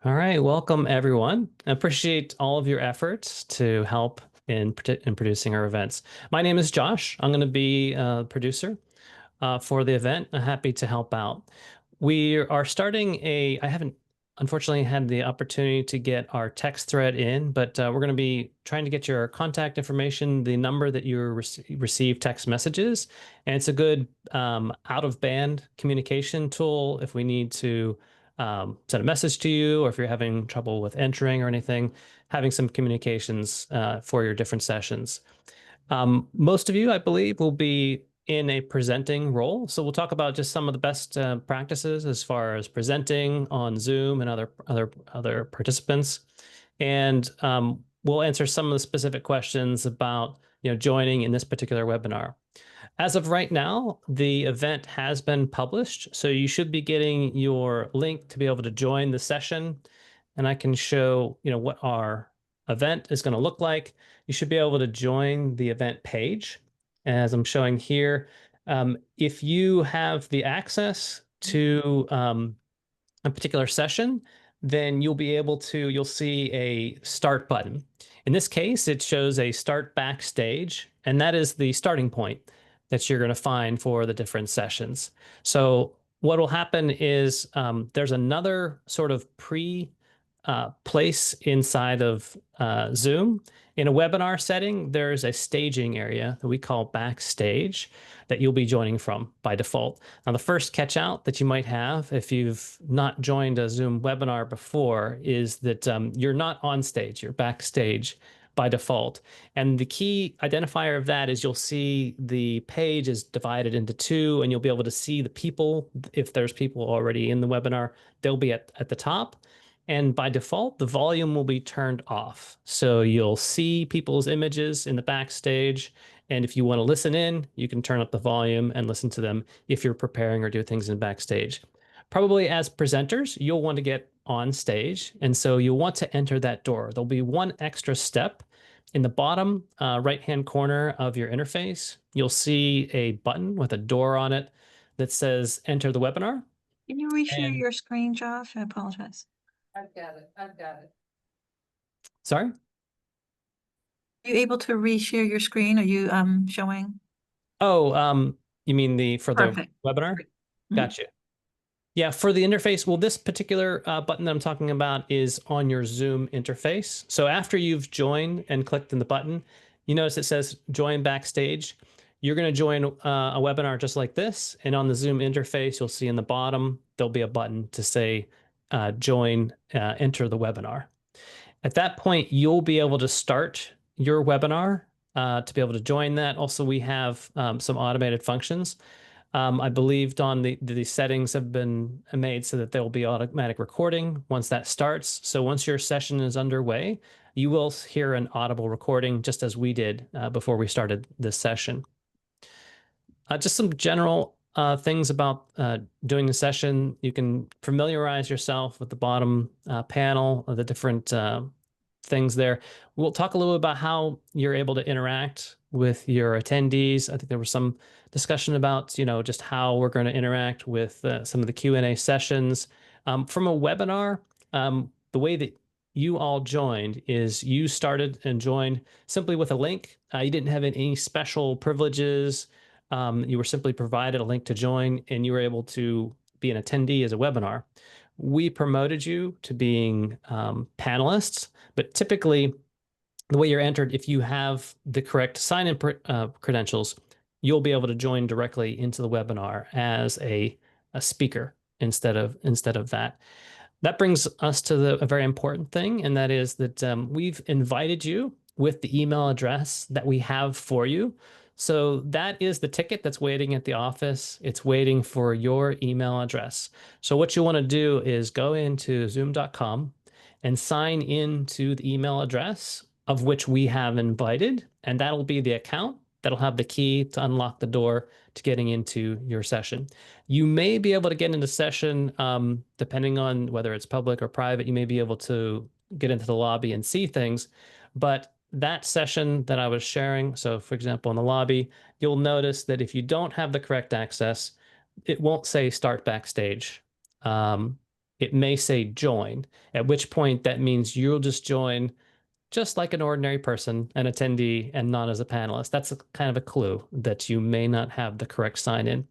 All right, welcome everyone. I appreciate all of your efforts to help in producing our events. My name is Josh. I'm going to be a producer for the event. I'm happy to help out. We are starting I haven't unfortunately had the opportunity to get our text thread in, but we're going to be trying to get your contact information, the number that you receive text messages. And it's a good out of band communication tool if we need to send a message to you, or if you're having trouble with entering or anything, having some communications for your different sessions. Most of you, I believe, will be in a presenting role. So we'll talk about just some of the best practices as far as presenting on Zoom and other participants. And we'll answer some of the specific questions about joining in this particular webinar. As of right now, the event has been published, so you should be getting your link to be able to join the session, and I can show what our event is going to look like. You should be able to join the event page, as I'm showing here. If you have the access to a particular session, then you'll see a start button. In this case, it shows a start backstage, and that is the starting point that you're going to find for the different sessions. So what will happen is there's another sort of place inside of Zoom. In a webinar setting, there's a staging area that we call Backstage that you'll be joining from by default. Now, the first catch out that you might have if you've not joined a Zoom webinar before is that you're not on stage, you're backstage by default. And the key identifier of that is you'll see the page is divided into two, and you'll be able to see the people. If there's people already in the webinar, they'll be at the top. And by default, the volume will be turned off. So you'll see people's images in the backstage. And if you want to listen in, you can turn up the volume and listen to them if you're preparing or do things in backstage. Probably as presenters, you'll want to get on stage. And so you'll want to enter that door. There'll be one extra step in the bottom right-hand corner of your interface. You'll see a button with a door on it that says enter the webinar. Can you reshare And your screen, Josh? I apologize. I've got it. sorry? Are you able to reshare your screen? Are you showing? Oh, you mean for the Perfect. webinar? Mhm. Gotcha. Yeah, for the interface, well, this particular button that I'm talking about is on your Zoom interface. So after you've joined and clicked in the button, you notice it says join backstage. You're going to join a webinar just like this. And on the Zoom interface, you'll see in the bottom, there'll be a button to say join, enter the webinar. At that point, you'll be able to start your webinar to be able to join that. Also, we have some automated functions. I believe, Don, the settings have been made so that there will be automatic recording once that starts. So once your session is underway, you will hear an audible recording just as we did before we started this session. Just some general things about doing the session. You can familiarize yourself with the bottom panel of the different things there. We'll talk a little bit about how you're able to interact with your attendees. I think there was some discussion about, just how we're going to interact with some of the Q&A sessions. From a webinar, the way that you all joined is you started and joined simply with a link. You didn't have any special privileges. You were simply provided a link to join, and you were able to be an attendee as a webinar. We promoted you to being panelists, but typically the way you're entered, if you have the correct sign-in credentials, you'll be able to join directly into the webinar as a speaker instead of that. That brings us to a very important thing, and that is that we've invited you with the email address that we have for you. So that is the ticket that's waiting at the office. It's waiting for your email address. So what you want to do is go into zoom.com and sign in to the email address of which we have invited, and that'll be the account that'll have the key to unlock the door to getting into your session. You may be able to get into session, depending on whether it's public or private, you may be able to get into the lobby and see things, but that session that I was sharing, so for example, in the lobby, you'll notice that if you don't have the correct access, it won't say start backstage. it may say join, at which point that means you'll just join just like an ordinary person, an attendee, and not as a panelist. That's kind of a clue that you may not have the correct sign in.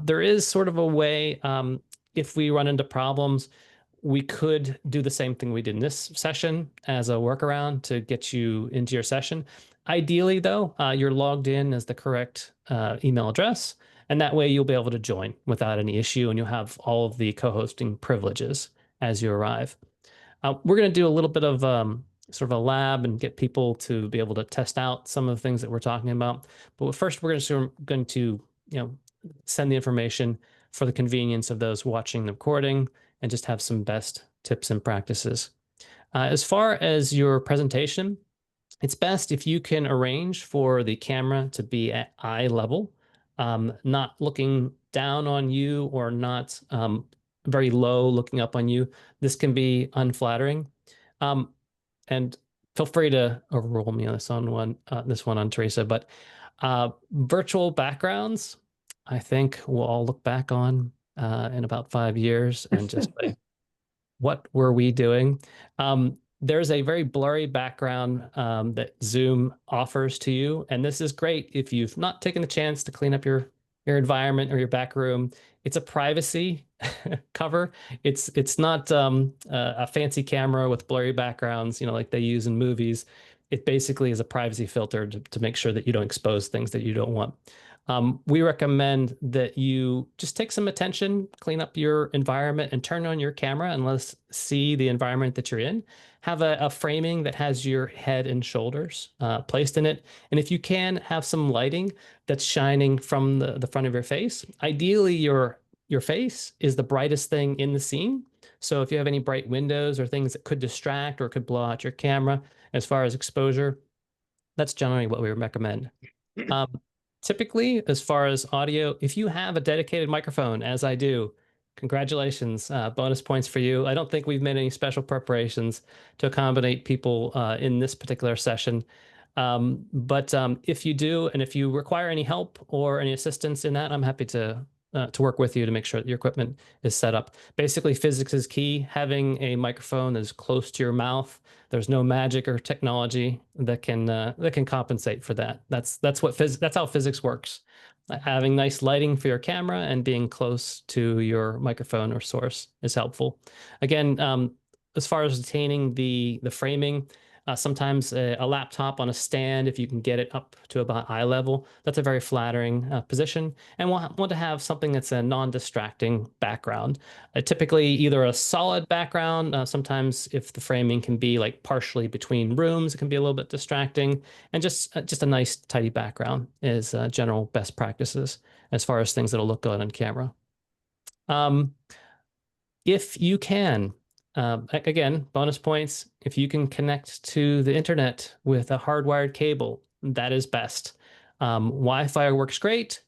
There is sort of a way, if we run into problems, we could do the same thing we did in this session as a workaround to get you into your session. Ideally, though, you're logged in as the correct email address, and that way you'll be able to join without any issue, and you'll have all of the co-hosting privileges as you arrive. We're going to do a little bit of sort of a lab and get people to be able to test out some of the things that we're talking about. But first, we're going to send the information for the convenience of those watching the recording and just have some best tips and practices. As far as your presentation, it's best if you can arrange for the camera to be at eye level, not looking down on you or not very low looking up on you. This can be unflattering. And feel free to overrule me on this one on Teresa, but virtual backgrounds, I think we'll all look back on in about 5 years and just say, what were we doing? There's a very blurry background that Zoom offers to you, and this is great if you've not taken the chance to clean up your environment or your back room. It's a privacy cover. It's not a fancy camera with blurry backgrounds, like they use in movies. It basically is a privacy filter to make sure that you don't expose things that you don't want. We recommend that you just take some attention, clean up your environment, and turn on your camera and let us see the environment that you're in. Have a framing that has your head and shoulders placed in it. And if you can, have some lighting that's shining from the front of your face. Ideally, your face is the brightest thing in the scene. So if you have any bright windows or things that could distract or could blow out your camera as far as exposure, that's generally what we recommend. Typically, as far as audio, if you have a dedicated microphone, as I do, congratulations, bonus points for you. I don't think we've made any special preparations to accommodate people in this particular session. But if you do, and if you require any help or any assistance in that, I'm happy to work with you to make sure that your equipment is set up. Basically, physics is key. Having a microphone that is close to your mouth, there's no magic or technology that can compensate for that. That's how physics works. Having nice lighting for your camera and being close to your microphone or source is helpful. Again, as far as retaining the framing, sometimes a laptop on a stand, if you can get it up to about eye level, that's a very flattering position. And we'll want to have something that's a non-distracting background. Typically either a solid background, sometimes if the framing can be like partially between rooms, it can be a little bit distracting, and just a nice tidy background is general best practices as far as things that'll look good on camera. If you can, again, bonus points, if you can connect to the internet with a hardwired cable, that is best. Wi-Fi works great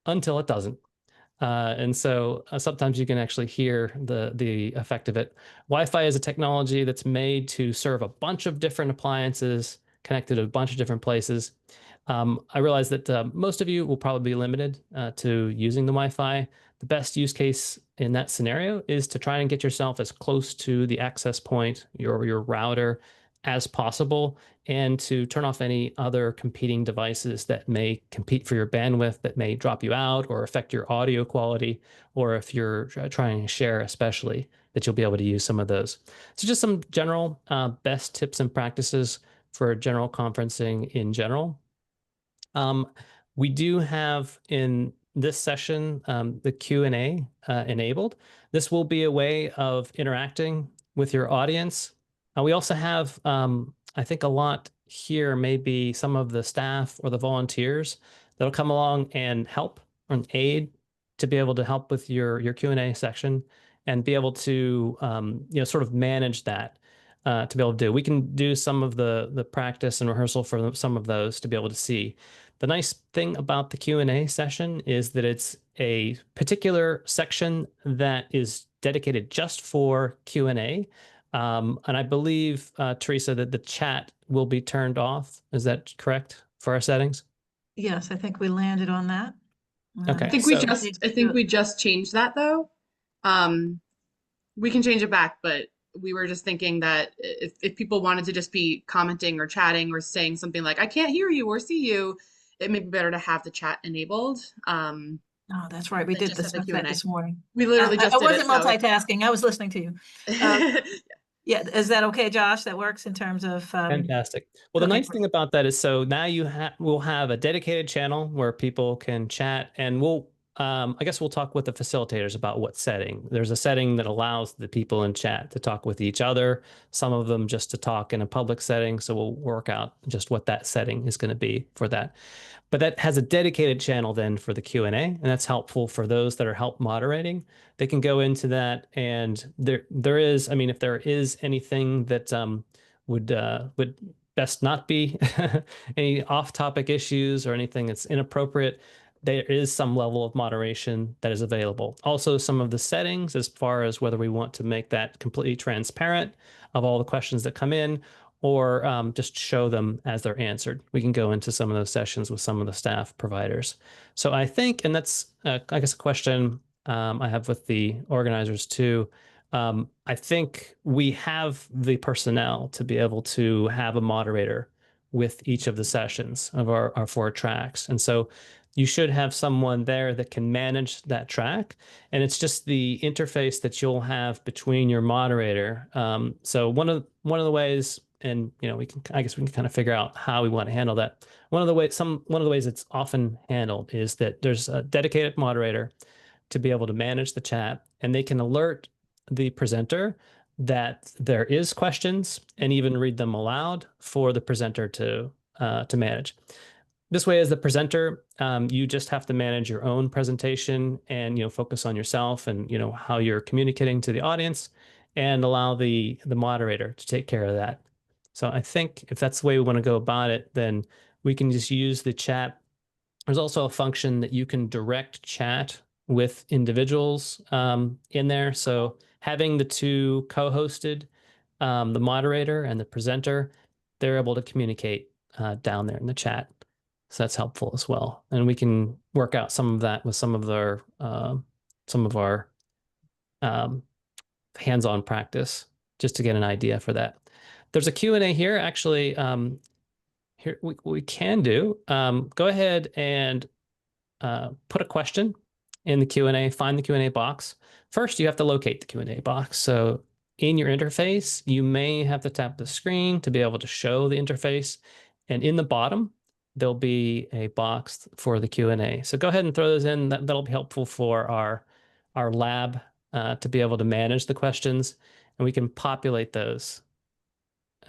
until it doesn't. And so sometimes you can actually hear the effect of it. Wi-Fi is a technology that's made to serve a bunch of different appliances connected to a bunch of different places. I realize that most of you will probably be limited to using the Wi-Fi. The best use case in that scenario is to try and get yourself as close to the access point, your router, as possible, and to turn off any other competing devices that may compete for your bandwidth, that may drop you out or affect your audio quality, or if you're trying to share especially, that you'll be able to use some of those. So just some general best tips and practices for general conferencing in general. We do have in this session the Q&A enabled. This will be a way of interacting with your audience. We also have, I think a lot here may be some of the staff or the volunteers that'll come along and help and aid to be able to help with your Q&A section and be able to sort of manage that to be able to do. We can do some of the practice and rehearsal for some of those to be able to see. The nice thing about the Q&A session is that it's a particular section that is dedicated just for Q&A. And I believe, Teresa, that the chat will be turned off. Is that correct for our settings? Yes, I think we landed on that. Okay. I think we just changed that though. we can change it back, but we were just thinking that if people wanted to just be commenting or chatting or saying something like, I can't hear you or see you, it may be better to have the chat enabled Oh, that's right. We than did just have the discuss that Q&A. this morning. We literally I just did it, wasn't so multitasking. I was listening to you. Uh, yeah, is that okay, Josh? That works in terms of Fantastic. Well, the okay, nice great. thing about that is so now we'll have a dedicated channel where people can chat, and I guess we'll talk with the facilitators about what setting. There's a setting that allows the people in chat to talk with each other, some of them just to talk in a public setting. So we'll work out just what that setting is going to be for that. But that has a dedicated channel then for the Q&A, and that's helpful for those that are help moderating. They can go into that, and there is, I mean, if there is anything that would best not be any off-topic issues or anything that's inappropriate, there is some level of moderation that is available. Also, some of the settings as far as whether we want to make that completely transparent of all the questions that come in, or just show them as they're answered. We can go into some of those sessions with some of the staff providers. So I think, and that's, I guess, a question I have with the organizers too. I think we have the personnel to be able to have a moderator with each of the sessions of our four tracks. And so you should have someone there that can manage that track. And it's just the interface that you'll have between your moderator. So one of the ways, and I guess we can kind of figure out how we want to handle that. One of the ways it's often handled is that there's a dedicated moderator to be able to manage the chat, and they can alert the presenter that there is questions and even read them aloud for the presenter to manage. This way, as the presenter, you just have to manage your own presentation and focus on yourself and how you're communicating to the audience, and allow the moderator to take care of that. So I think if that's the way we want to go about it, then we can just use the chat. There's also a function that you can direct chat with individuals in there. So having the two co-hosted, the moderator and the presenter, they're able to communicate down there in the chat. So that's helpful as well. And we can work out some of that with some of our um, hands-on practice just to get an idea for that. There's a Q&A here. Actually, here we can do. Go ahead and put a question in the Q&A, find the Q&A box. First, you have to locate the Q&A box. So in your interface, you may have to tap the screen to be able to show the interface. And in the bottom, there'll be a box for the Q&A. So go ahead and throw those in. That'll be helpful for our lab to be able to manage the questions. And we can populate those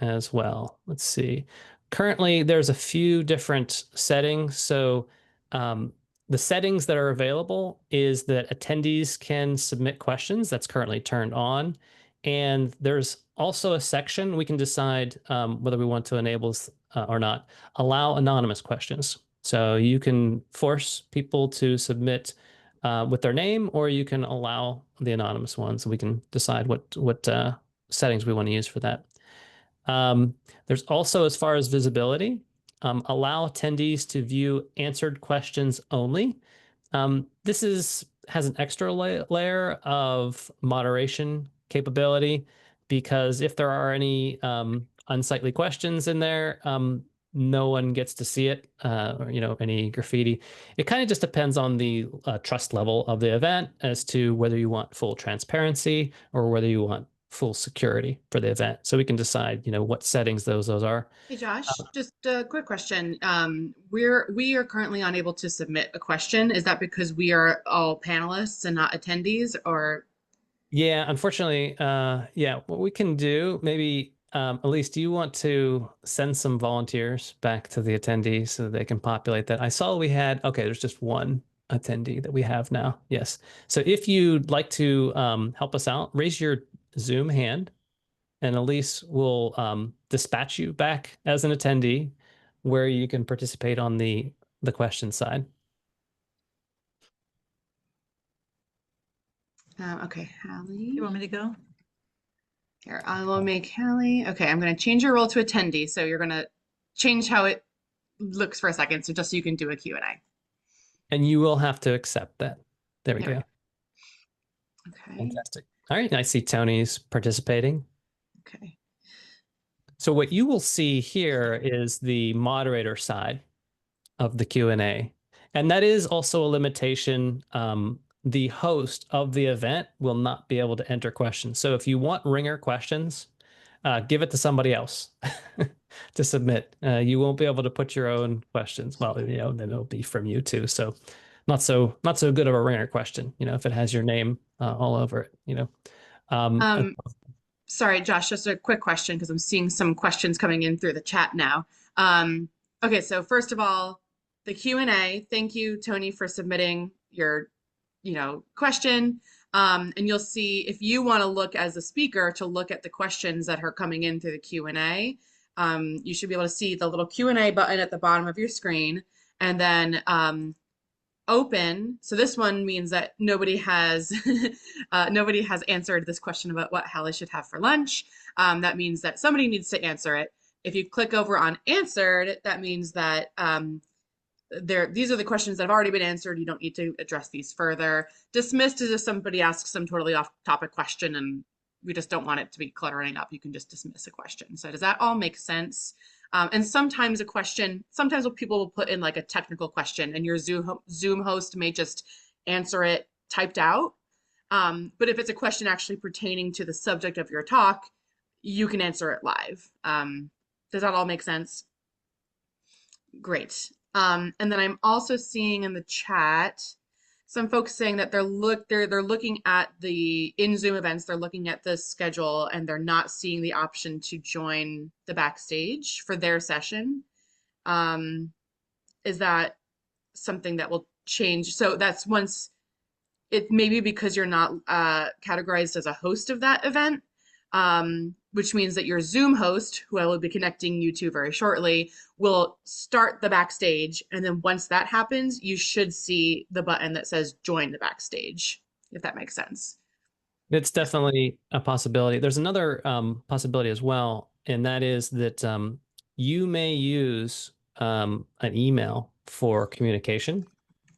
as well. Let's see. Currently, there's a few different settings. So the settings that are available is that attendees can submit questions. That's currently turned on. And there's also a section we can decide whether we want to enable or not, allow anonymous questions. So you can force people to submit with their name, or you can allow the anonymous ones. We can decide what settings we want to use for that. There's also, as far as visibility, allow attendees to view answered questions only. This has an extra layer of moderation capability, because if there are any unsightly questions in there, no one gets to see it, or any graffiti. It kind of just depends on the trust level of the event as to whether you want full transparency or whether you want full security for the event. So we can decide, what settings those are. Hey Josh, just a quick question. We are currently unable to submit a question. Is that because we are all panelists and not attendees, or? Yeah, unfortunately, yeah, what we can do, maybe, Elise, do you want to send some volunteers back to the attendees so they can populate that? I saw we had, okay, there's just one attendee that we have now. Yes. So if you'd like to help us out, raise your Zoom hand, and Elise will dispatch you back as an attendee where you can participate on the question side. Okay, Hallie. You want me to go? Here, I will make Hallie. Okay, I'm going to change your role to attendee. So you're going to change how it looks for a second. So just so you can do a Q&A. And you will have to accept that. There we There we go. go. Okay. Fantastic. All right, I see Tony's participating. Okay. So what you will see here is the moderator side of the Q&A. And that is also a limitation. The host of the event will not be able to enter questions. So if you want ringer questions, give it to somebody else to submit. You won't be able to put your own questions. Well, then it'll be from you too. So not so good of a ringer question, if it has your name all over it. Um, Sorry, Josh, just a quick question because I'm seeing some questions coming in through the chat now. Okay, so first of all, the Q&A, thank you, Tony, for submitting your, question. And you'll see if you want to look as a speaker to look at the questions that are coming in through the Q&A, you should be able to see the little Q&A button at the bottom of your screen. And then open. So this one means that nobody has answered this question about what Hallie should have for lunch. That means that somebody needs to answer it. If you click over on answered, that means that these are the questions that have already been answered. You don't need to address these further. Dismissed is if somebody asks some totally off topic question and we just don't want it to be cluttering up. You can just dismiss a question. So does that all make sense? And sometimes sometimes people will put in like a technical question and your Zoom host may just answer it typed out. But if it's a question actually pertaining to the subject of your talk, you can answer it live. Does that all make sense? Great. And then I'm also seeing in the chat some folks saying that they're looking at in Zoom events, they're looking at the schedule and they're not seeing the option to join the Backstage for their session. Is that something that will change? So that's once it maybe because you're not categorized as a host of that event, which means that your Zoom host, who I will be connecting you to very shortly, will start the Backstage. And then once that happens, you should see the button that says join the Backstage, if that makes sense. It's definitely a possibility. There's another possibility as well, and that is that you may use an email for communication,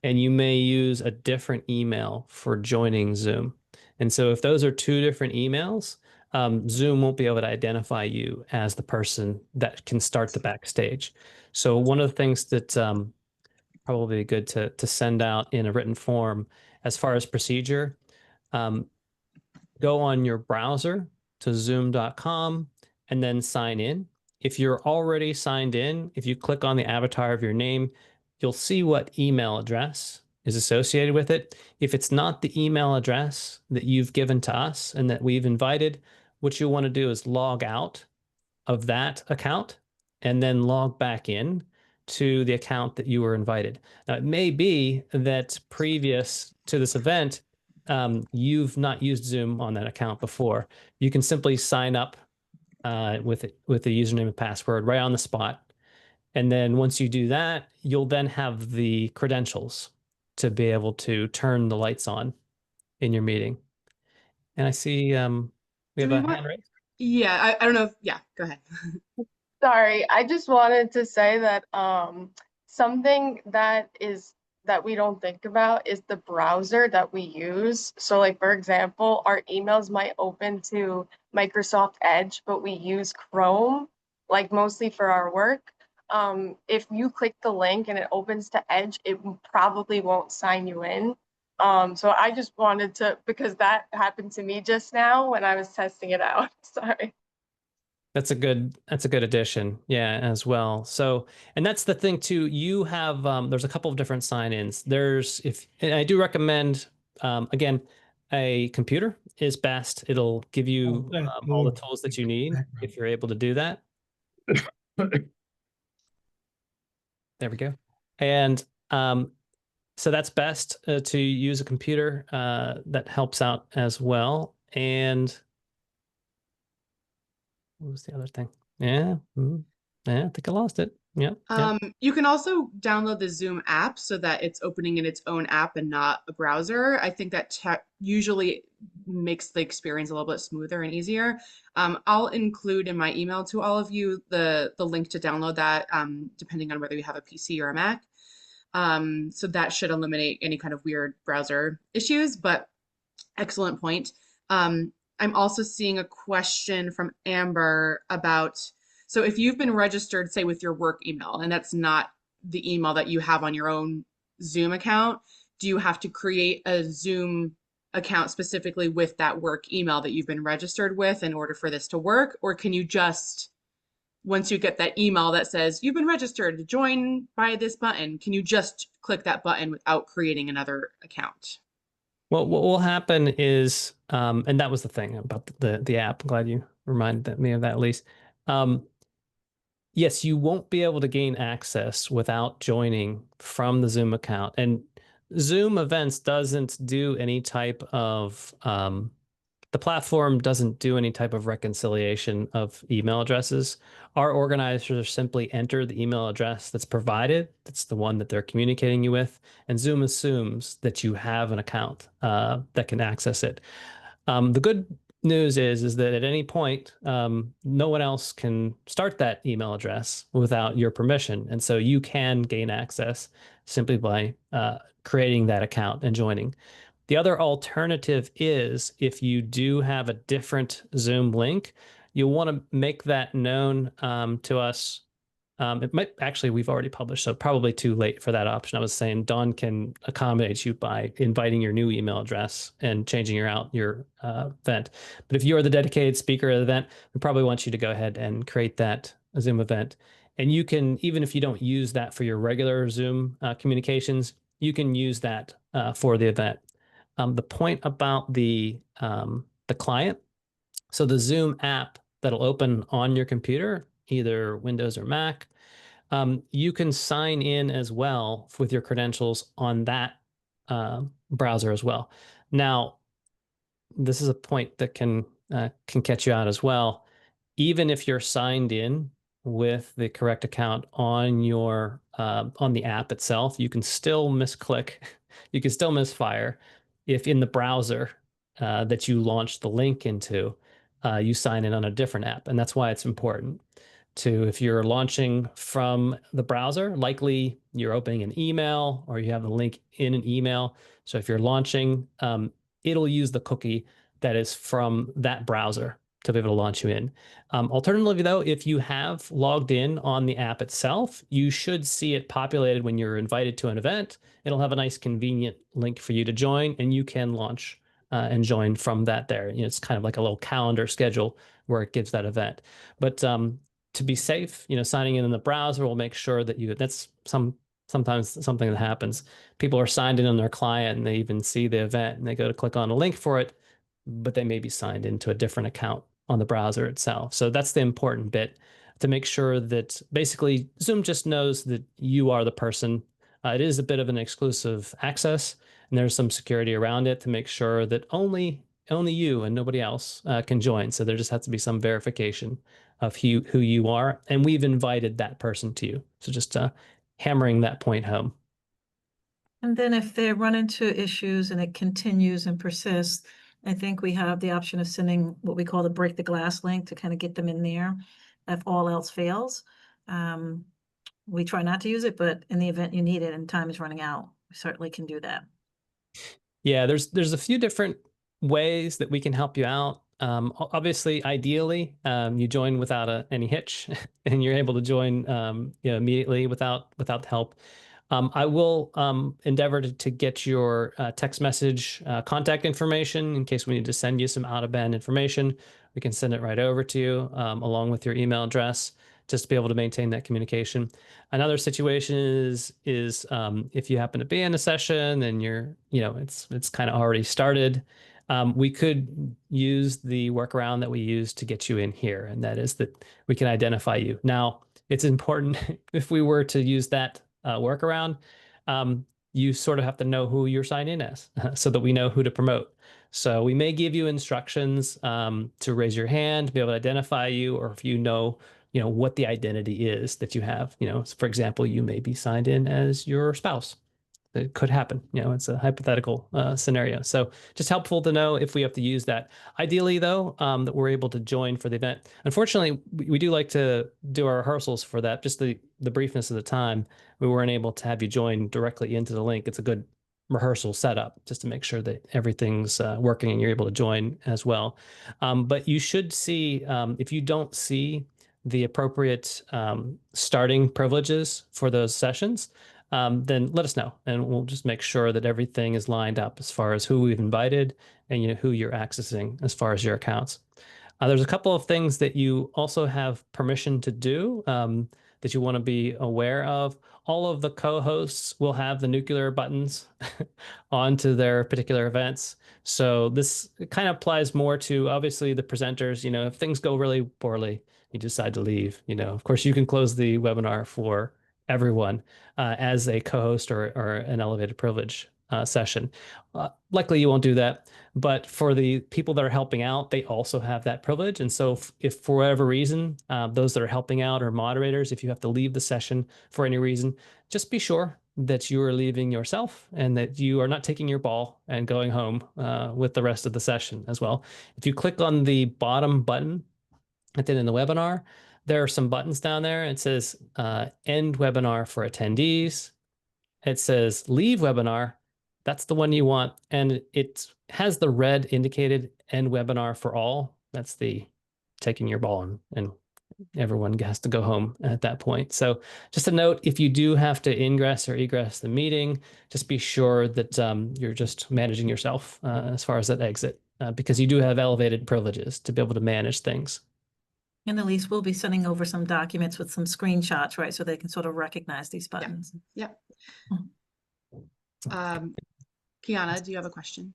and you may use a different email for joining Zoom. And so if those are two different emails, Zoom won't be able to identify you as the person that can start the Backstage. So one of the things that probably good to send out in a written form as far as procedure, go on your browser to zoom.com and then sign in. If you're already signed in, if you click on the avatar of your name, you'll see what email address is associated with it. If it's not the email address that you've given to us and that we've invited, what you want to do is log out of that account and then log back in to the account that you were invited. Now, it may be that previous to this event, you've not used Zoom on that account before. You can simply sign up with the username and password right on the spot. And then once you do that, you'll then have the credentials to be able to turn the lights on in your meeting. And I see we have a hand raised. Yeah, I don't know if, yeah, go ahead. Sorry, I just wanted to say that something that we don't think about is the browser that we use. So like, for example, our emails might open to Microsoft Edge, but we use Chrome, like mostly for our work. If you click the link and it opens to Edge, it probably won't sign you in. So I just wanted to, because that happened to me just now when I was testing it out. Sorry. That's a good addition. Yeah, as well. So, and that's the thing too, you have there's a couple of different sign-ins. And I do recommend again, a computer is best. It'll give you all the tools that you need if you're able to do that. There we go. And so that's best to use a computer that helps out as well. And what was the other thing? Yeah. Yeah, I think I lost it. Yeah. You can also download the Zoom app so that it's opening in its own app and not a browser. I think that usually makes the experience a little bit smoother and easier. I'll include in my email to all of you the link to download that, depending on whether you have a PC or a Mac. So that should eliminate any kind of weird browser issues. But Excellent point. I'm also seeing a question from Amber about, so if you've been registered, say with your work email, and that's not the email that you have on your own Zoom account, do you have to create a Zoom account specifically with that work email that you've been registered with in order for this to work? Or can you just, once you get that email that says you've been registered to join by this button, can you just click that button without creating another account? Well, what will happen is, and that was the thing about the app. I'm glad you reminded me of that, Elise. Yes, you won't be able to gain access without joining from the Zoom account. And Zoom Events doesn't do any type of, the platform doesn't do any type of reconciliation of email addresses. Our organizers simply enter the email address that's provided. That's the one that they're communicating you with. And Zoom assumes that you have an account that can access it. The good news is that at any point, no one else can start that email address without your permission. And so you can gain access simply by creating that account and joining. The other alternative is if you do have a different Zoom link, you'll want to make that known to us. It might actually, we've already published, so probably too late for that option. I was saying Dawn can accommodate you by inviting your new email address and changing your event. But if you are the dedicated speaker of the event, we probably want you to go ahead and create that Zoom event. And you can, even if you don't use that for your regular Zoom communications, you can use that for the event. The point about the client, so the Zoom app that'll open on your computer, either Windows or Mac, you can sign in as well with your credentials on that browser as well. Now, this is a point that can catch you out as well. Even if you're signed in with the correct account on your on the app itself, you can still misclick, you can still misfire if in the browser that you launched the link into, you sign in on a different app. And that's why it's important to, if you're launching from the browser, likely you're opening an email or you have the link in an email. So if you're launching, it'll use the cookie that is from that browser to be able to launch you in. Alternatively, though, if you have logged in on the app itself, you should see it populated when you're invited to an event. It'll have a nice convenient link for you to join, and you can launch and join from that there. You know, it's kind of like a little calendar schedule where it gives that event. But to be safe, you know, signing in the browser will make sure that you, that's sometimes something that happens. People are signed in on their client and they even see the event and they go to click on a link for it, but they may be signed into a different account on the browser itself. So that's the important bit, to make sure that basically Zoom just knows that you are the person. It is a bit of an exclusive access, and there's some security around it to make sure that only you and nobody else can join. So there just has to be some verification of who you are, and we've invited that person to you. So just hammering that point home. And then if they run into issues and it continues and persists, I think we have the option of sending what we call the break the glass link to kind of get them in there if all else fails. We try not to use it, but in the event you need it and time is running out, we certainly can do that. Yeah, there's a few different ways that we can help you out. Obviously, ideally, you join without any hitch, and you're able to join you know, immediately without help. I will endeavor to get your text message contact information in case we need to send you some out-of-band information. We can send it right over to you along with your email address, just to be able to maintain that communication. Another situation is if you happen to be in a session and you're, you know, it's kind of already started, we could use the workaround that we use to get you in here, and that is that we can identify you. Now, it's important if we were to use that workaround, you sort of have to know who you're signed in as so that we know who to promote. So we may give you instructions to raise your hand, to be able to identify you, or if you know what the identity is that you have. You know, for example, you may be signed in as your spouse. It could happen. You know, it's a hypothetical scenario. So just helpful to know if we have to use that. Ideally, though, that we're able to join for the event. Unfortunately, we do like to do our rehearsals for that. Just the briefness of the time, we weren't able to have you join directly into the link. It's a good rehearsal setup just to make sure that everything's working and you're able to join as well. But you should see, if you don't see the appropriate starting privileges for those sessions, then let us know and we'll just make sure that everything is lined up as far as who we've invited and who you're accessing as far as your accounts. There's a couple of things that you also have permission to do that you want to be aware of. All of the co-hosts will have the nuclear buttons onto their particular events. So this kind of applies more to obviously the presenters. If things go really poorly, you decide to leave. Of course, you can close the webinar for everyone as a co-host or an elevated privilege session. Likely you won't do that. But for the people that are helping out, they also have that privilege. And so if for whatever reason, those that are helping out or moderators, if you have to leave the session for any reason, just be sure that you are leaving yourself and that you are not taking your ball and going home with the rest of the session as well. If you click on the bottom button at the end of the webinar, there are some buttons down there. It says end webinar for attendees. It says leave webinar. That's the one you want. And it has the red indicated end webinar for all. That's the taking your ball and everyone has to go home at that point. So just a note, if you do have to ingress or egress the meeting, just be sure that you're just managing yourself as far as that exit, because you do have elevated privileges to be able to manage things. And at least we'll be sending over some documents with some screenshots, right? So they can sort of recognize these buttons. Yep. Kiana, do you have a question?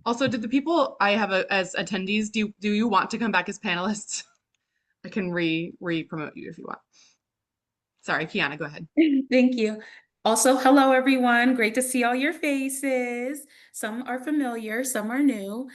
Also, did the people I have as attendees, do you want to come back as panelists? I can re-promote you if you want. Sorry, Kiana, go ahead. Thank you. Also, hello, everyone. Great to see all your faces. Some are familiar, some are new.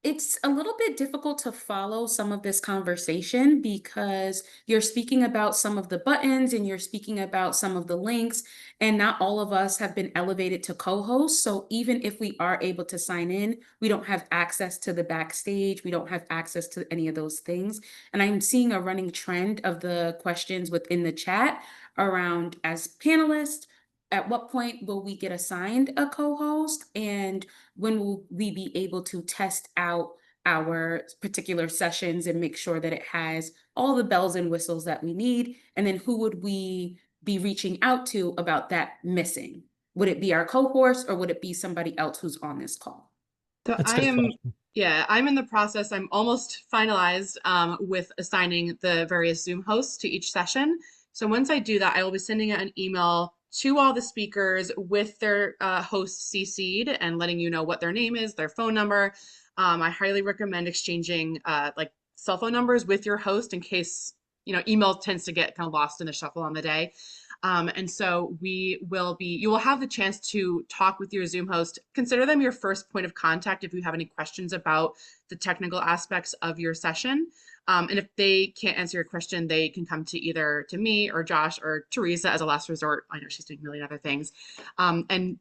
It's a little bit difficult to follow some of this conversation because you're speaking about some of the buttons and you're speaking about some of the links, and not all of us have been elevated to co-host. So even if we are able to sign in, we don't have access to the backstage. We don't have access to any of those things. And I'm seeing a running trend of the questions within the chat around, as panelists, at what point will we get assigned a co-host, and when will we be able to test out our particular sessions and make sure that it has all the bells and whistles that we need? And then who would we be reaching out to about that missing? Would it be our co-host or would it be somebody else who's on this call? So That's a good question. I'm in the process. I'm almost finalized with assigning the various Zoom hosts to each session. So once I do that, I will be sending out an email to all the speakers with their hosts CC'd and letting you know what their name is, their phone number. I highly recommend exchanging like cell phone numbers with your host in case, email tends to get kind of lost in the shuffle on the day. And so you will have the chance to talk with your Zoom host. Consider them your first point of contact if you have any questions about the technical aspects of your session. And if they can't answer your question, they can come to either to me or Josh or Teresa as a last resort. I know she's doing a million other things. And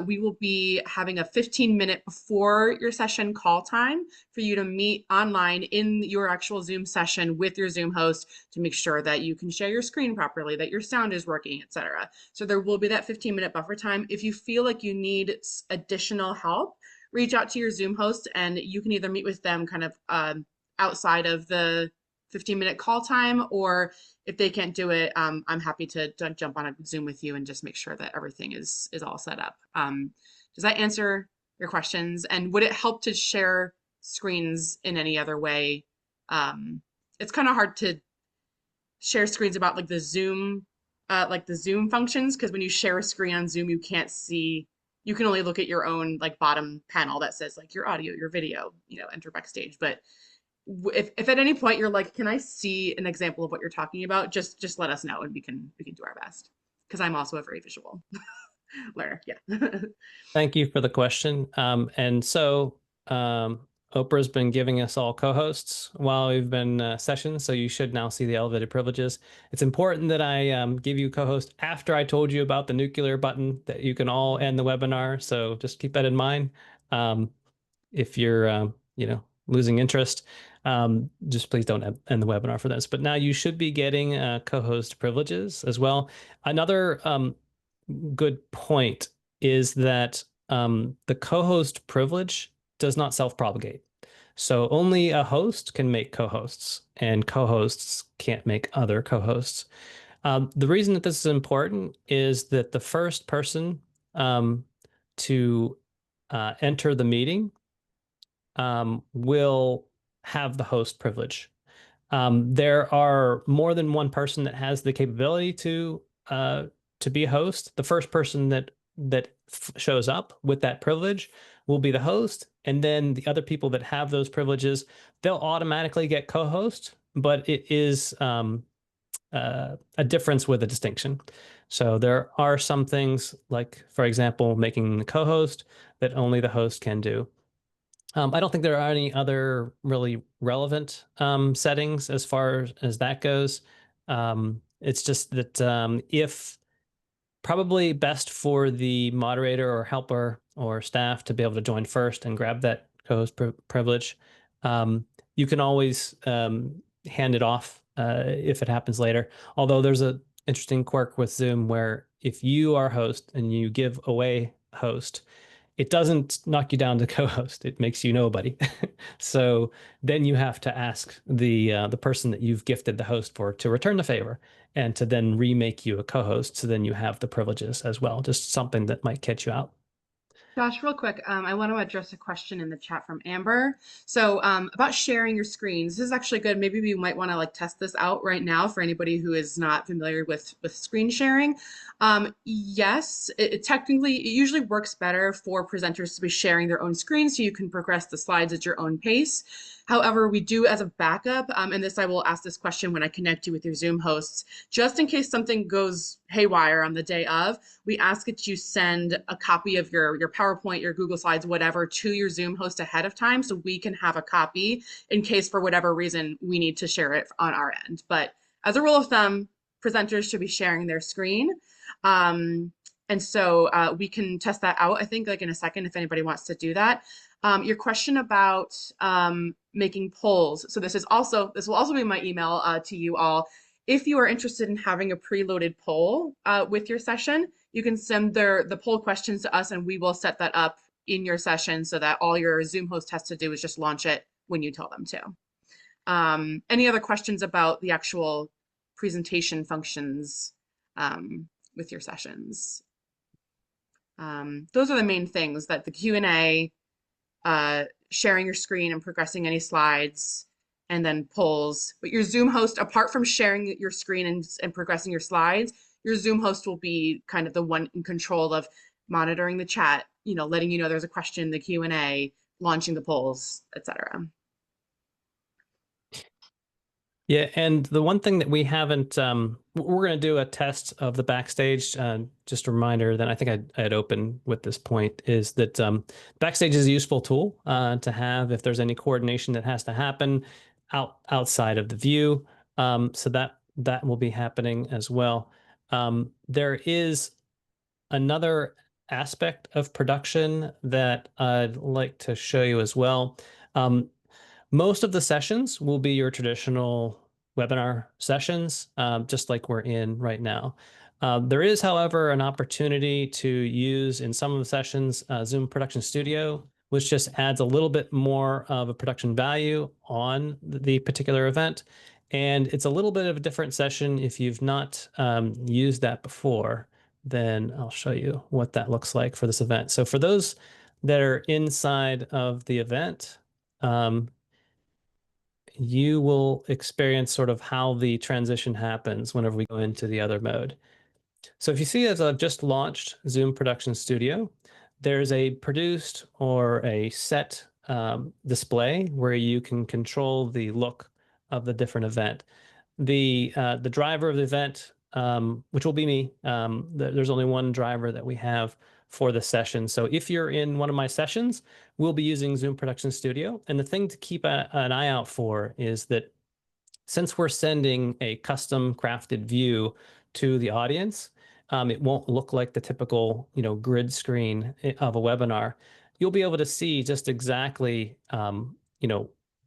we will be having a 15-minute before your session call time for you to meet online in your actual Zoom session with your Zoom host to make sure that you can share your screen properly, that your sound is working, etc. So there will be that 15-minute buffer time. If you feel like you need additional help, reach out to your Zoom host and you can either meet with them kind of outside of the 15-minute call time, or if they can't do it, I'm happy to jump on a Zoom with you and just make sure that everything is all set up. Does that answer your questions? And would it help to share screens in any other way? It's kind of hard to share screens about like the Zoom functions, because when you share a screen on Zoom, you can't see. You can only look at your own like bottom panel that says like your audio, your video, enter Backstage. But if at any point you're like, can I see an example of what you're talking about? Just let us know and we can do our best, because I'm also a very visual learner. Yeah. Thank you for the question. And so Oprah's been giving us all co-hosts while we've been sessions, so you should now see the elevated privileges. It's important that I give you co-host after I told you about the nuclear button that you can all end the webinar. So just keep that in mind. If you're losing interest, just please don't end the webinar for this. But now you should be getting co-host privileges as well. Another good point is that the co-host privilege does not self-propagate. So only a host can make co-hosts, and co-hosts can't make other co-hosts. The reason that this is important is that the first person to enter the meeting will have the host privilege. There are more than one person that has the capability to be a host. The first person that shows up with that privilege will be the host, and then the other people that have those privileges, they'll automatically get co-host, but it is a difference with a distinction. So there are some things like, for example, making the co-host that only the host can do. I don't think there are any other really relevant settings as far as that goes. It's just that if probably best for the moderator or helper or staff to be able to join first and grab that co-host privilege. You can always hand it off if it happens later. Although there's a interesting quirk with Zoom where if you are host and you give away host, it doesn't knock you down to co-host. It makes you nobody. So then you have to ask the person that you've gifted the host for to return the favor and to then remake you a co-host. So then you have the privileges as well. Just something that might catch you out. Josh, real quick, I want to address a question in the chat from Amber. So about sharing your screens, this is actually good. Maybe we might want to like test this out right now for anybody who is not familiar with screen sharing. Yes, it usually works better for presenters to be sharing their own screen so you can progress the slides at your own pace. However, we do as a backup, and this I will ask this question when I connect you with your Zoom hosts, just in case something goes haywire on the day of, we ask that you send a copy of your PowerPoint, your Google Slides, whatever, to your Zoom host ahead of time so we can have a copy in case for whatever reason we need to share it on our end. But as a rule of thumb, presenters should be sharing their screen. And so we can test that out, I think, like in a second, if anybody wants to do that. Your question about making polls. So this will also be my email to you all. If you are interested in having a preloaded poll with your session, you can send the poll questions to us and we will set that up in your session so that all your Zoom host has to do is just launch it when you tell them to. Any other questions about the actual presentation functions with your sessions? Those are the main things, that the Q&A, sharing your screen and progressing any slides, and then polls. But your Zoom host, apart from sharing your screen and progressing your slides, your Zoom host will be kind of the one in control of monitoring the chat, letting you know there's a question, the Q&A, launching the polls, etc. Yeah, and the one thing that we haven't, we're going to do a test of the Backstage. Just a reminder that I think I had opened with this point is that Backstage is a useful tool to have if there's any coordination that has to happen outside of the view. So that will be happening as well. There is another aspect of production that I'd like to show you as well. Most of the sessions will be your traditional webinar sessions, just like we're in right now. There is, however, an opportunity to use in some of the sessions Zoom Production Studio, which just adds a little bit more of a production value on the particular event. And it's a little bit of a different session. If you've not used that before, then I'll show you what that looks like for this event. So for those that are inside of the event, you will experience sort of how the transition happens whenever we go into the other mode. So if you see, as I've just launched Zoom Production Studio, there's a produced or a set display where you can control the look of the different event. The driver of the event, which will be me, there's only one driver that we have for the session. So if you're in one of my sessions, we'll be using Zoom Production Studio. And the thing to keep an eye out for is that since we're sending a custom crafted view to the audience, it won't look like the typical, grid screen of a webinar. You'll be able to see just exactly,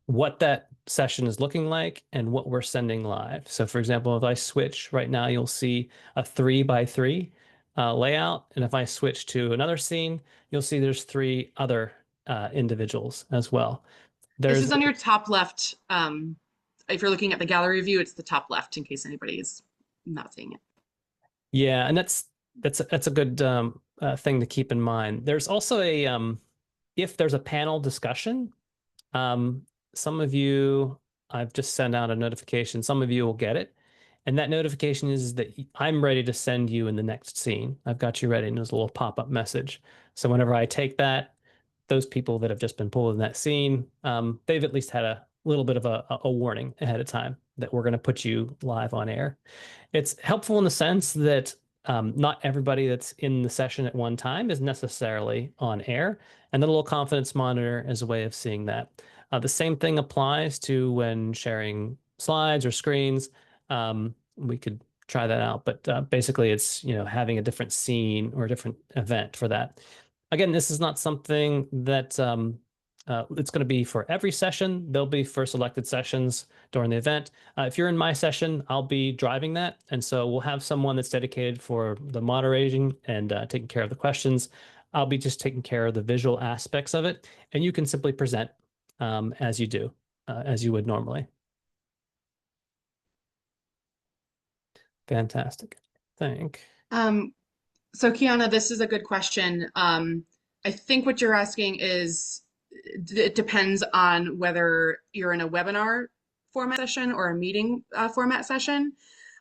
what that session is looking like and what we're sending live. So for example, if I switch right now, you'll see a 3x3 layout. And if I switch to another scene, you'll see there's 3 other individuals as well. This is on your top left. If you're looking at the gallery view, it's the top left in case anybody's not seeing it. Yeah, and that's a good thing to keep in mind. There's also a if there's a panel discussion, some of you, I've just sent out a notification. Some of you will get it, and that notification is that I'm ready to send you in the next scene. I've got you ready, and there's a little pop-up message. So whenever I take that, those people that have just been pulled in that scene, they've at least had a little bit of a warning ahead of time that we're going to put you live on air. It's helpful in the sense that not everybody that's in the session at one time is necessarily on air, and the little confidence monitor is a way of seeing that. The same thing applies to when sharing slides or screens. We could try that out, but basically it's, having a different scene or a different event for that. Again, this is not something that it's going to be for every session. There'll be for selected sessions during the event. If you're in my session, I'll be driving that. And so we'll have someone that's dedicated for the moderating and taking care of the questions. I'll be just taking care of the visual aspects of it. And you can simply present as you do, as you would normally. Fantastic. Thank. So Kiana, this is a good question. I think what you're asking is, it depends on whether you're in a webinar format session or a meeting format session.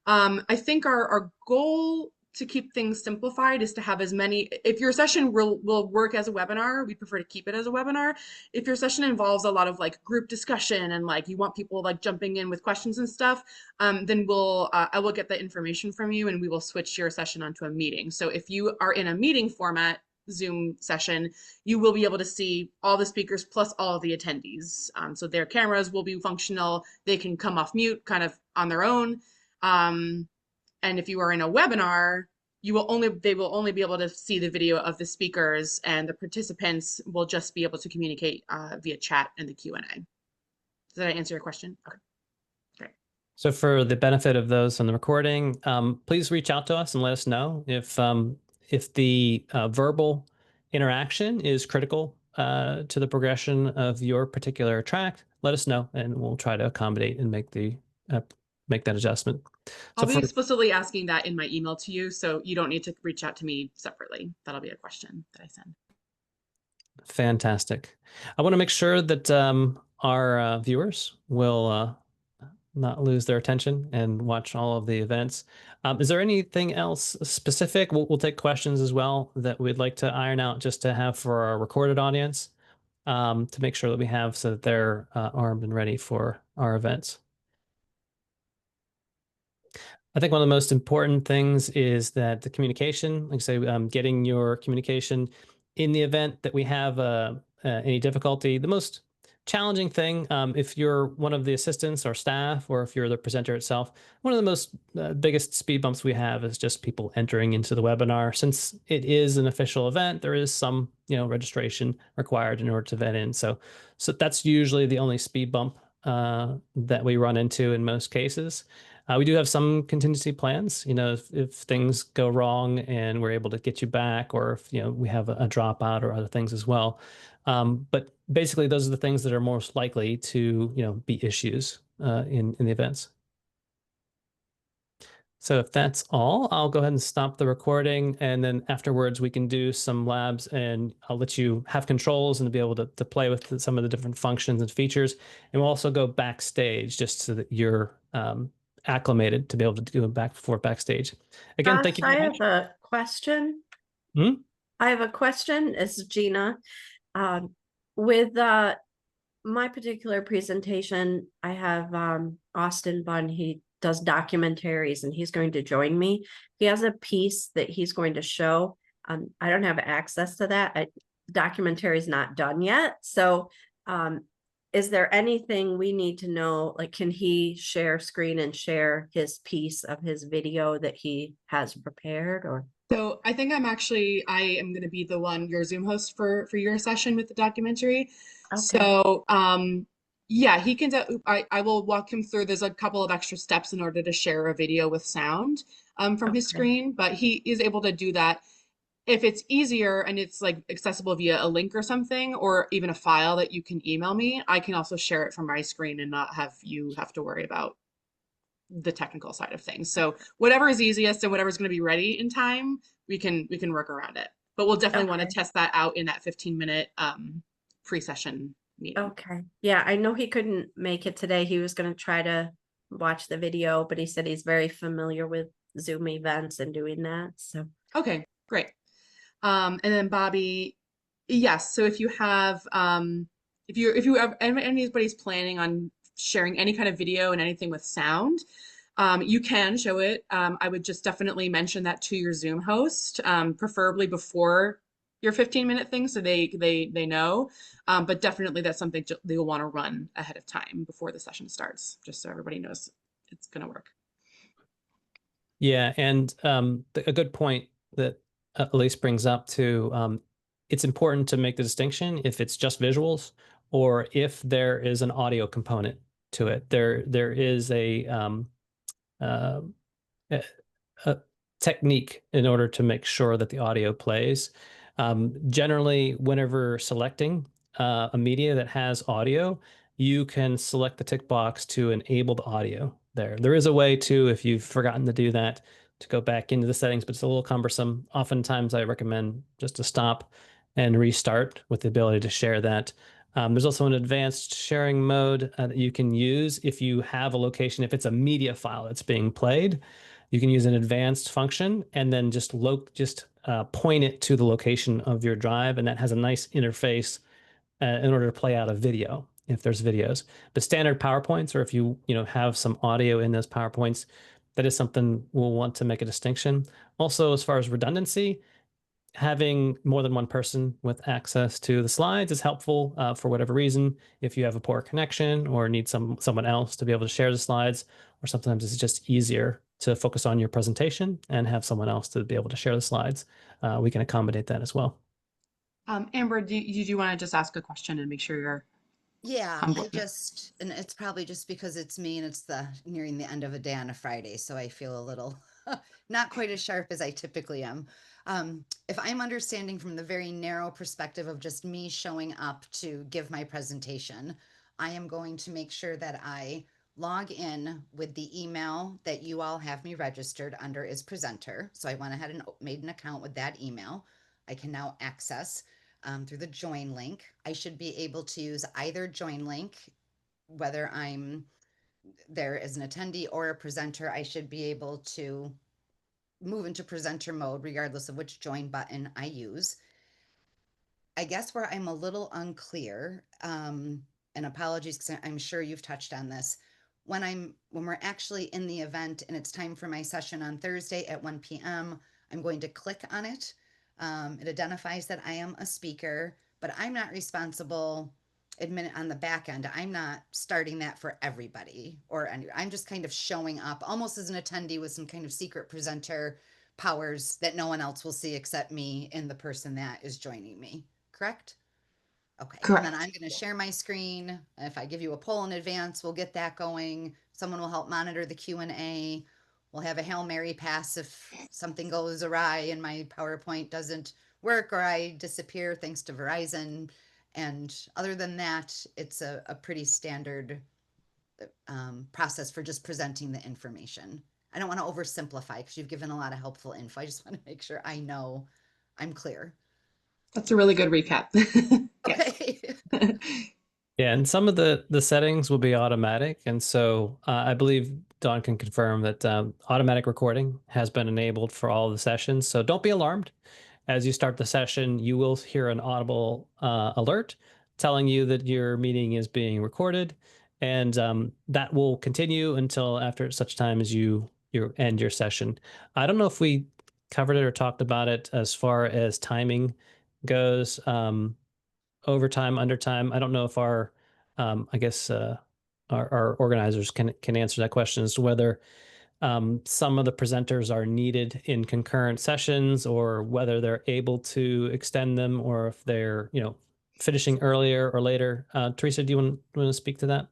I think our goal to keep things simplified is to have as many, if your session will work as a webinar, we prefer to keep it as a webinar. If your session involves a lot of like group discussion and like you want people like jumping in with questions and stuff, then I will get the information from you and we will switch your session onto a meeting. So if you are in a meeting format Zoom session, you will be able to see all the speakers plus all of the attendees. So their cameras will be functional. They can come off mute kind of on their own. And if you are in a webinar, they will only be able to see the video of the speakers, and the participants will just be able to communicate via chat and the Q&A. Did I answer your question? Okay, great. So for the benefit of those on the recording, please reach out to us and let us know if the verbal interaction is critical to the progression of your particular track. Let us know, and we'll try to accommodate and make that adjustment. I'll be explicitly asking that in my email to you, so you don't need to reach out to me separately. That'll be a question that I send. Fantastic. I want to make sure that our viewers will not lose their attention and watch all of the events. Is there anything else specific? We'll take questions as well that we'd like to iron out just to have for our recorded audience to make sure that we have so that they're armed and ready for our events. I think one of the most important things is that the communication, like I say, getting your communication in the event that we have any difficulty. The most challenging thing, if you're one of the assistants or staff, or if you're the presenter itself, one of the most biggest speed bumps we have is just people entering into the webinar. Since it is an official event, there is some registration required in order to vet in. So that's usually the only speed bump that we run into in most cases. We do have some contingency plans, if things go wrong and we're able to get you back, or if, we have a dropout or other things as well. But basically those are the things that are most likely to, be issues in the events. So if that's all, I'll go ahead and stop the recording, and then afterwards we can do some labs, and I'll let you have controls and be able to play with some of the different functions and features. And we'll also go backstage just so that you're acclimated to be able to do it for Backstage. Again, Josh, thank you. I have a question. I have a question. It's Gina. With my particular presentation, I have Austin Bunn. He does documentaries and he's going to join me. He has a piece that he's going to show. I don't have access to that. The documentary is not done yet. So is there anything we need to know? Like, can he share screen and share his piece of his video that he has prepared? Or so I think I am going to be your Zoom host for your session with the documentary. Okay. So Yeah, he can. I will walk him through. There's a couple of extra steps in order to share a video with sound from his Okay. screen, but he is able to do that. If it's easier and it's like accessible via a link or something, or even a file that you can email me, I can also share it from my screen and not have you have to worry about the technical side of things. So whatever is easiest and whatever's going to be ready in time, we can work around it. But we'll definitely want to Okay. test that out in that 15-minute pre-session meeting. Okay. Yeah, I know he couldn't make it today. He was going to try to watch the video, but he said he's very familiar with Zoom events and doing that. So, Okay, great. And then Bobby, yes. So if you have, if you have anybody's planning on sharing any kind of video and anything with sound, you can show it. I would just definitely mention that to your Zoom host, preferably before your 15-minute thing, so they know. But definitely that's something you'll want to run ahead of time before the session starts, just so everybody knows it's going to work. Yeah, and a good point that Elise brings up too. It's important to make the distinction if it's just visuals or if there is an audio component to it. There is uh, a, a technique in order to make sure that the audio plays. Generally, whenever selecting a media that has audio, you can select the tick box to enable the audio there. There is a way to, if you've forgotten to do that, to go back into the settings, but it's a little cumbersome. Oftentimes, I recommend just to stop and restart with the ability to share that. There's also an advanced sharing mode that you can use if you have a location, if it's a media file that's being played, you can use an advanced function and then just point it to the location of your drive, and that has a nice interface in order to play out a video if there's videos. But standard PowerPoints, or if you have some audio in those PowerPoints, that is something we'll want to make a distinction. Also, as far as redundancy, having more than one person with access to the slides is helpful for whatever reason. If you have a poor connection or need someone else to be able to share the slides, or sometimes it's just easier to focus on your presentation and have someone else to be able to share the slides, we can accommodate that as well. Amber, do you want to just ask a question and make sure you're Yeah, on I board? just, and it's probably just because it's me and it's the nearing the end of a day on a Friday, so I feel a little not quite as sharp as I typically am. If I'm understanding from the very narrow perspective of just me showing up to give my presentation, I am going to make sure that I log in with the email that you all have me registered under as presenter. So I went ahead and made an account with that email. I can now access through the join link. I should be able to use either join link, whether I'm there as an attendee or a presenter. I should be able to move into presenter mode regardless of which join button I use. I guess where I'm a little unclear, and apologies because I'm sure you've touched on this, when we're actually in the event and it's time for my session on Thursday at 1 p.m., I'm going to click on it. It identifies that I am a speaker, but I'm not responsible on the back end. I'm not starting that for everybody I'm just kind of showing up almost as an attendee with some kind of secret presenter powers that no one else will see except me and the person that is joining me. Correct? Okay. And then I'm Correct. going to share my screen. If I give you a poll in advance, we'll get that going. Someone will help monitor the Q&A. We'll have a Hail Mary pass if something goes awry and my PowerPoint doesn't work or I disappear thanks to Verizon. And other than that, it's a pretty standard process for just presenting the information. I don't want to oversimplify because you've given a lot of helpful info. I just want to make sure I know I'm clear. That's a really good recap. Okay. Yeah, and some of the settings will be automatic, and so I believe Dawn can confirm that automatic recording has been enabled for all the sessions. So don't be alarmed. As you start the session, you will hear an audible alert telling you that your meeting is being recorded, and that will continue until after such time as you end your session. I don't know if we covered it or talked about it as far as timing goes. Overtime, undertime. I don't know if I guess our organizers can answer that question as to whether some of the presenters are needed in concurrent sessions or whether they're able to extend them or if they're, finishing earlier or later. Teresa, do you want to speak to that?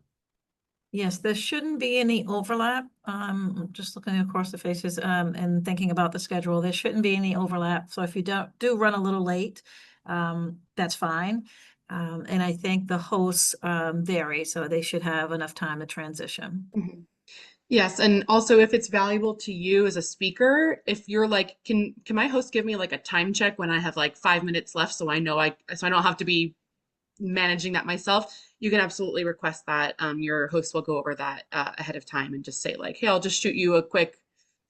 Yes, there shouldn't be any overlap. Just looking across the faces and thinking about the schedule, there shouldn't be any overlap. So if you do run a little late, that's fine. And I think the hosts vary, so they should have enough time to transition. Mhm. Yes, and also if it's valuable to you as a speaker, if you're like, can my host give me like a time check when I have like 5 minutes left, so I know so I don't have to be managing that myself, you can absolutely request that. Your host will go over that ahead of time and just say like, hey, I'll just shoot you a quick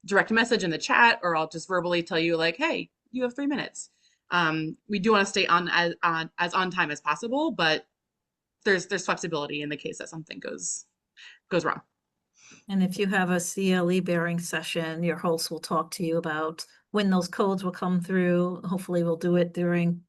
direct message in the chat, or I'll just verbally tell you like, hey, you have 3 minutes. We do want to stay on as on time as possible, but there's flexibility in the case that something goes wrong. And if you have a CLE bearing session, your host will talk to you about when those codes will come through. Hopefully we'll do it during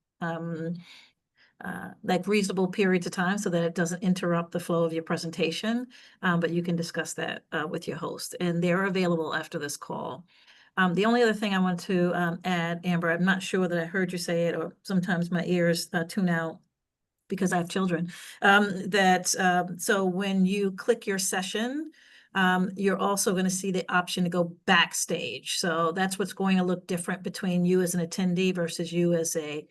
like reasonable periods of time so that it doesn't interrupt the flow of your presentation. But you can discuss that with your host, and they're available after this call. The only other thing I want to add, Amber, I'm not sure that I heard you say it, or sometimes my ears tune out because I have children, so when you click your session, you're also going to see the option to go backstage. So that's what's going to look different between you as an attendee versus you as a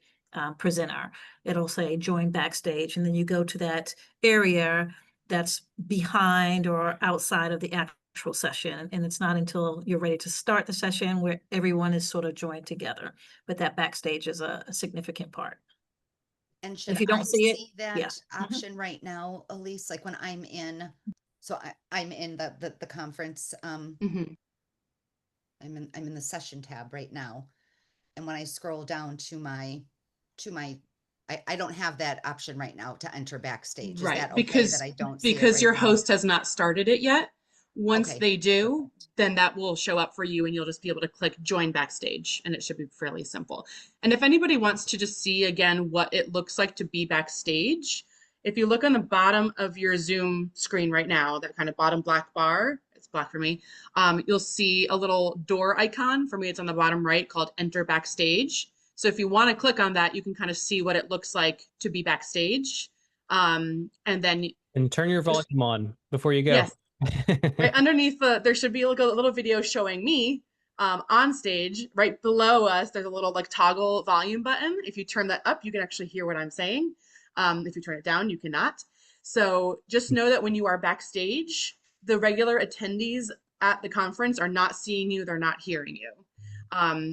presenter. It'll say join backstage, and then you go to that area that's behind or outside of the actual session. And it's not until you're ready to start the session where everyone is sort of joined together. But that backstage is a significant part. And should If you don't I see it, see that option right now, Elise, like when I'm in, so I'm in the conference, Mhm. I'm in the session tab right now. And when I scroll down to my, I don't have that option right now to enter backstage. Is Right, that okay that I don't see it because right your now? host has not started it yet. Once Okay, they do, perfect. then that will show up for you and you'll just be able to click join backstage, and it should be fairly simple. And if anybody wants to just see again what it looks like to be backstage, if you look on the bottom of your Zoom screen right now, that kind of bottom black bar, it's black for me, you'll see a little door icon. For me, it's on the bottom right called Enter Backstage. So if you want to click on that, you can kind of see what it looks like to be backstage. And then And turn your volume on before you go. yes, right underneath there should be like a little video showing me on stage. Right below us, there's a little like toggle volume button. If you turn that up, you can actually hear what I'm saying. If you turn it down, you cannot. So just know that when you are backstage, the regular attendees at the conference are not seeing you, they're not hearing you.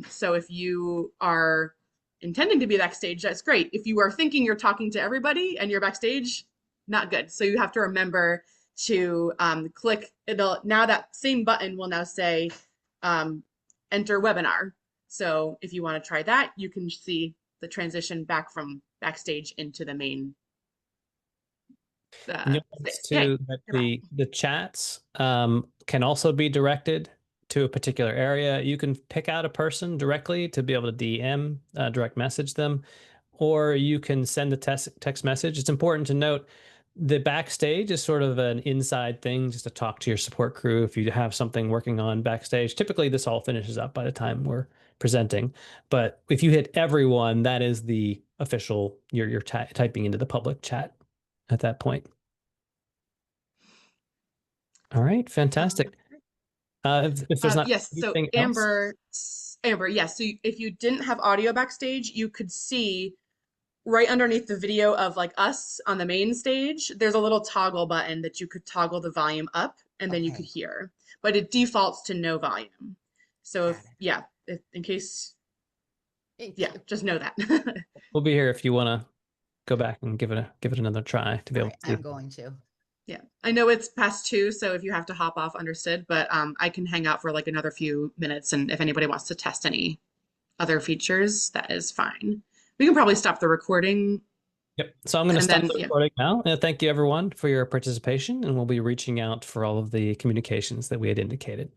So if you are intending to be backstage, that's great. If you are thinking you're talking to everybody and you're backstage, not good. So you have to remember to click it'll now that same button will now say enter webinar. So if you want to try that, you can see the transition back from backstage into the main. You'll notice too that the chats can also be directed to a particular area. You can pick out a person directly to be able to DM, direct message them, or you can send a text message. It's important to note the backstage is sort of an inside thing just to talk to your support crew if you have something working on backstage. Typically, this all finishes up by the time we're presenting. But if you hit everyone, that is the official, you're typing into the public chat at that point. All right, fantastic. If there's not yes, so anything Amber, yes. So if you didn't have audio backstage, you could see right underneath the video of like us on the main stage, there's a little toggle button that you could toggle the volume up and then you could hear, but it defaults to no volume. So if in case, just know that. We'll be here if you want to go back and give it another try to be able to. I'm going to. Yeah, I know it's past 2, so if you have to hop off, understood, but I can hang out for like another few minutes, and if anybody wants to test any other features, that is fine. We can probably stop the recording. Yep. So I'm going to stop the recording now. Thank you everyone for your participation, and we'll be reaching out for all of the communications that we had indicated.